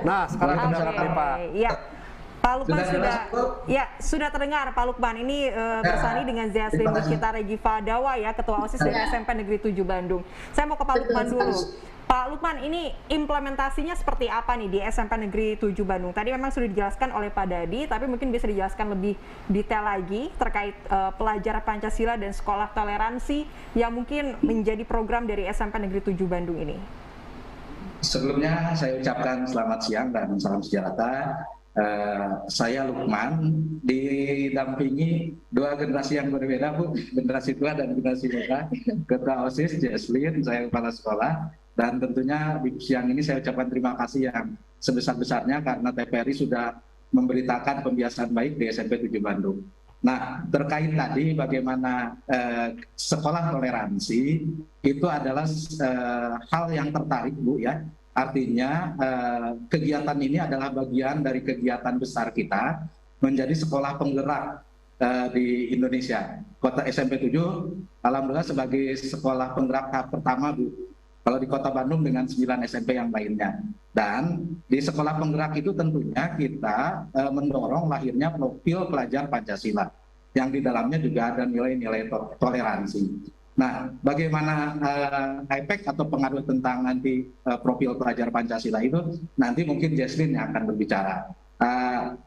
Nah, sekarang Oke. kedengaran nih Pak. Ya, Pak Lukman sudah, masuk? ya sudah terdengar Pak Lukman. Ini bersani dengan Zeaslin terima kasih. Burkita Regiva Dawa ya, Ketua OSIS dari SMP Negeri 7 Bandung. Saya mau ke Pak Betul Lukman dulu. sekali. Pak Lukman, ini implementasinya seperti apa nih di SMP Negeri 7 Bandung? Tadi memang sudah dijelaskan oleh Pak Dadi, tapi mungkin bisa dijelaskan lebih detail lagi terkait pelajar Pancasila dan sekolah toleransi yang mungkin menjadi program dari SMP Negeri 7 Bandung ini. Sebelumnya saya ucapkan selamat siang dan salam sejahtera. Saya Lukman, didampingi dua generasi yang berbeda, Bu, generasi tua dan generasi muda. Ketua OSIS Zeaslin, saya kepala sekolah, dan tentunya di siang ini saya ucapkan terima kasih yang sebesar-besarnya karena TVRI sudah memberitakan pembiasaan baik di SMP 7 Bandung. Nah, terkait tadi bagaimana sekolah toleransi itu adalah hal yang tertarik, Bu, ya. Artinya kegiatan ini adalah bagian dari kegiatan besar kita menjadi sekolah penggerak di Indonesia. Kota SMP 7 alhamdulillah sebagai sekolah penggerak tahap pertama, Bu. Kalau di Kota Bandung dengan 9 SMP yang lainnya. Dan di sekolah penggerak itu tentunya kita mendorong lahirnya profil pelajar Pancasila yang di dalamnya juga ada nilai-nilai toleransi. Nah, bagaimana efek atau pengaruh tentang nanti profil pelajar Pancasila itu nanti mungkin Zeaslin yang akan berbicara.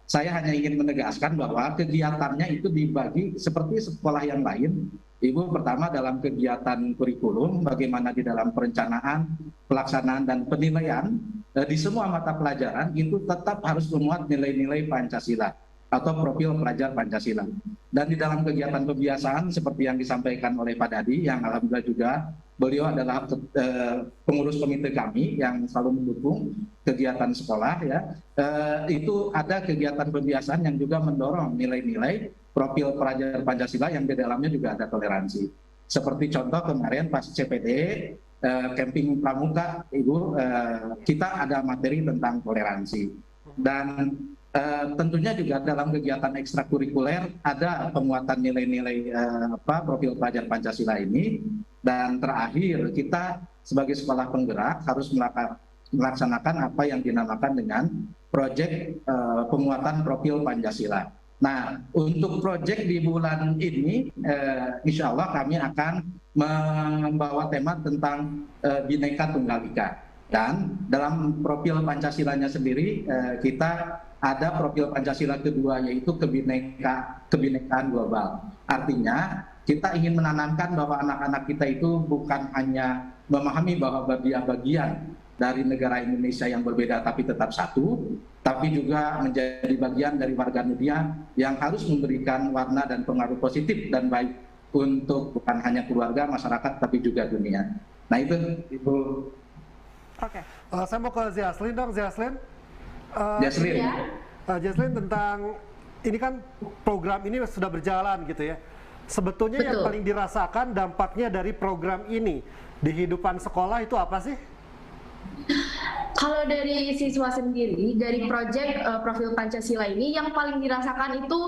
Saya hanya ingin menegaskan bahwa kegiatannya itu dibagi seperti sekolah yang lain. Ibu, pertama dalam kegiatan kurikulum, bagaimana di dalam perencanaan, pelaksanaan, dan penilaian di semua mata pelajaran itu tetap harus memuat nilai-nilai Pancasila atau profil pelajar Pancasila. Dan di dalam kegiatan pembiasaan seperti yang disampaikan oleh Pak Dadi, yang alhamdulillah juga beliau adalah pengurus komite kami yang selalu mendukung kegiatan sekolah, ya, itu ada kegiatan pembiasaan yang juga mendorong nilai-nilai profil pelajar Pancasila yang di dalamnya juga ada toleransi. Seperti contoh kemarin pas CPD, camping pramuka, Ibu, kita ada materi tentang toleransi. Dan tentunya juga dalam kegiatan ekstrakurikuler ada penguatan nilai-nilai profil pelajar Pancasila ini. Dan terakhir, kita sebagai sekolah penggerak harus melaksanakan apa yang dinamakan dengan proyek penguatan profil Pancasila. Nah, untuk proyek di bulan ini, insya Allah kami akan membawa tema tentang Bhinneka Tunggal Ika. Dan dalam profil Pancasilanya sendiri, kita ada profil Pancasila kedua, yaitu kebinekaan global. Artinya, kita ingin menanamkan bahwa anak-anak kita itu bukan hanya memahami bahwa bagian dari negara Indonesia yang berbeda tapi tetap satu, tapi juga menjadi bagian dari warga dunia yang harus memberikan warna dan pengaruh positif dan baik untuk bukan hanya keluarga, masyarakat, tapi juga dunia. Nah itu, Ibu. Oke. Saya mau ke Zeaslin dong, Zeaslin. Zeaslin. Zeaslin, tentang ini kan program ini sudah berjalan gitu ya. Sebetulnya Betul. yang paling dirasakan dampaknya dari program ini di kehidupan sekolah itu apa sih? Kalau dari siswa sendiri, dari proyek profil Pancasila ini yang paling dirasakan itu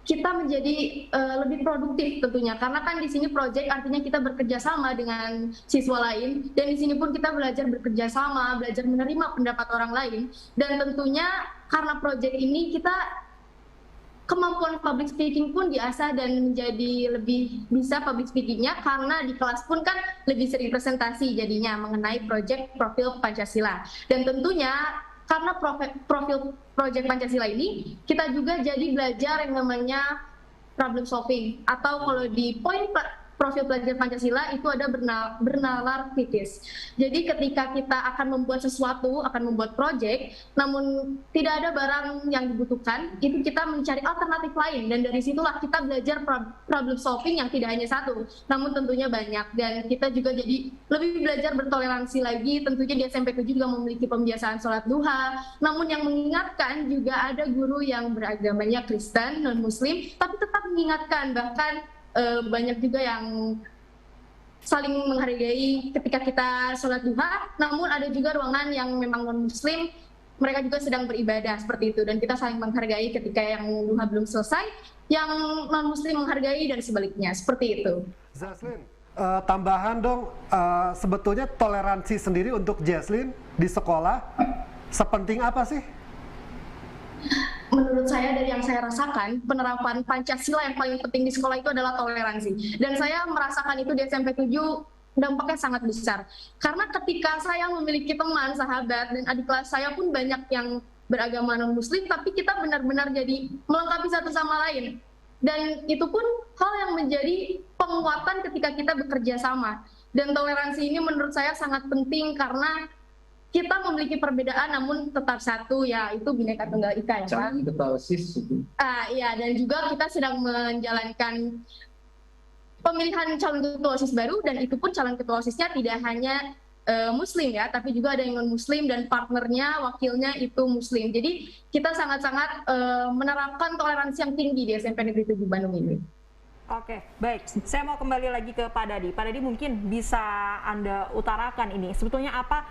kita menjadi lebih produktif tentunya, karena kan di sini proyek artinya kita bekerja sama dengan siswa lain, dan di sini pun kita belajar bekerja sama, belajar menerima pendapat orang lain, dan tentunya karena proyek ini kita kemampuan public speaking pun diasah dan menjadi lebih bisa public speakingnya, karena di kelas pun kan lebih sering presentasi jadinya mengenai proyek profil Pancasila. Dan tentunya karena profil proyek Pancasila ini kita juga jadi belajar yang namanya problem solving, atau kalau di poin profil pelajar Pancasila itu ada bernalar kritis. Jadi ketika kita akan membuat sesuatu, akan membuat proyek, namun tidak ada barang yang dibutuhkan, itu kita mencari alternatif lain, dan dari situlah kita belajar problem solving yang tidak hanya satu, namun tentunya banyak. Dan kita juga jadi lebih belajar bertoleransi lagi. Tentunya di SMP 7 juga memiliki pembiasaan sholat duha, namun yang mengingatkan juga ada guru yang beragamanya Kristen, non-Muslim, tapi tetap mengingatkan, bahkan banyak juga yang saling menghargai ketika kita sholat duha, namun ada juga ruangan yang memang non-muslim, mereka juga sedang beribadah seperti itu, dan kita saling menghargai ketika yang duha belum selesai, yang non-muslim menghargai dan sebaliknya, seperti itu. Zeaslin, tambahan dong, sebetulnya toleransi sendiri untuk Zeaslin di sekolah sepenting apa sih? Menurut saya dari yang saya rasakan, penerapan Pancasila yang paling penting di sekolah itu adalah toleransi. Dan saya merasakan itu di SMP 7 dampaknya sangat besar. Karena ketika saya memiliki teman, sahabat, dan adik kelas saya pun banyak yang beragama non-muslim, tapi kita benar-benar jadi melengkapi satu sama lain. Dan itu pun hal yang menjadi penguatan ketika kita bekerja sama. Dan toleransi ini menurut saya sangat penting karena kita memiliki perbedaan namun tetap satu, ya itu Bhinneka Tunggal Ika ya Pak. Calon ketua OSIS. Iya, dan juga kita sedang menjalankan pemilihan calon ketua OSIS baru, dan itu pun calon ketua OSISnya tidak hanya Muslim ya, tapi juga ada yang non-Muslim dan partnernya, wakilnya itu Muslim. Jadi kita sangat-sangat menerapkan toleransi yang tinggi di SMP Negeri 7 Bandung ini. Oke, baik. Saya mau kembali lagi ke Pak Dadi. Pak Dadi mungkin bisa Anda utarakan ini. Sebetulnya apa,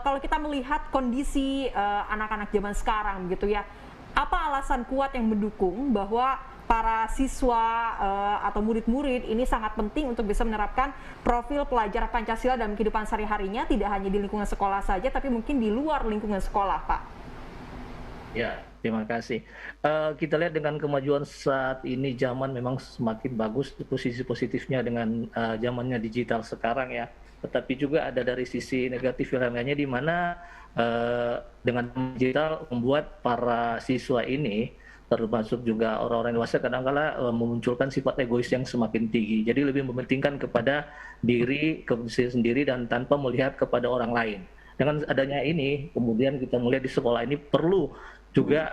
kalau kita melihat kondisi anak-anak zaman sekarang gitu ya, apa alasan kuat yang mendukung bahwa para siswa atau murid-murid ini sangat penting untuk bisa menerapkan profil pelajar Pancasila dalam kehidupan sehari-harinya, tidak hanya di lingkungan sekolah saja, tapi mungkin di luar lingkungan sekolah, Pak? Ya, terima kasih. Kita lihat dengan kemajuan saat ini, zaman memang semakin bagus posisi positifnya dengan zamannya digital sekarang ya. Tetapi juga ada dari sisi negatif yang lainnya, di mana dengan digital membuat para siswa ini, termasuk juga orang-orang dewasa, kadang-kala memunculkan sifat egois yang semakin tinggi. Jadi lebih mementingkan kepada diri sendiri dan tanpa melihat kepada orang lain. Dengan adanya ini, kemudian kita melihat di sekolah ini perlu juga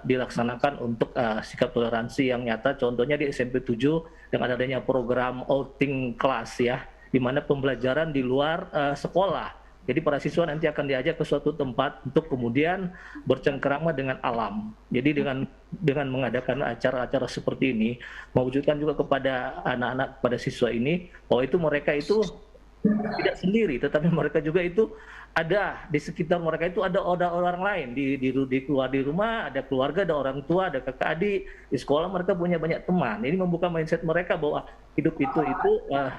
dilaksanakan untuk sikap toleransi yang nyata. Contohnya di SMP 7 dengan adanya program outing class ya, di mana pembelajaran di luar sekolah. Jadi para siswa nanti akan diajak ke suatu tempat untuk kemudian bercengkerama dengan alam. Jadi dengan mengadakan acara-acara seperti ini, mewujudkan juga kepada anak-anak, pada siswa ini, bahwa itu mereka itu tidak sendiri, tetapi mereka juga itu ada di sekitar mereka, itu ada orang lain di rumah, ada keluarga, ada orang tua, ada kakak adik. Di sekolah mereka punya banyak teman. Ini membuka mindset mereka bahwa hidup itu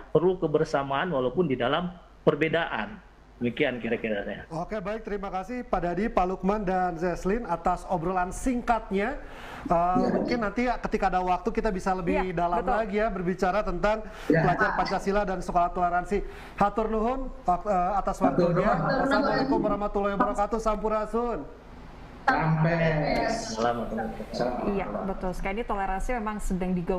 perlu kebersamaan walaupun di dalam perbedaan. Demikian kira-kiranya. Oke, baik, terima kasih Pak Dadi, Pak Lukman, dan Zeslin atas obrolan singkatnya. Mungkin nanti ketika ada waktu kita bisa lebih dalam lagi ya berbicara tentang pelajar Pancasila dan sekolah toleransi. Hatur nuhun atas waktunya. Wassalamualaikum warahmatullahi wabarakatuh. Sampurasun. Selamat. Iya, betul sekali. Toleransi memang sedang digaungkan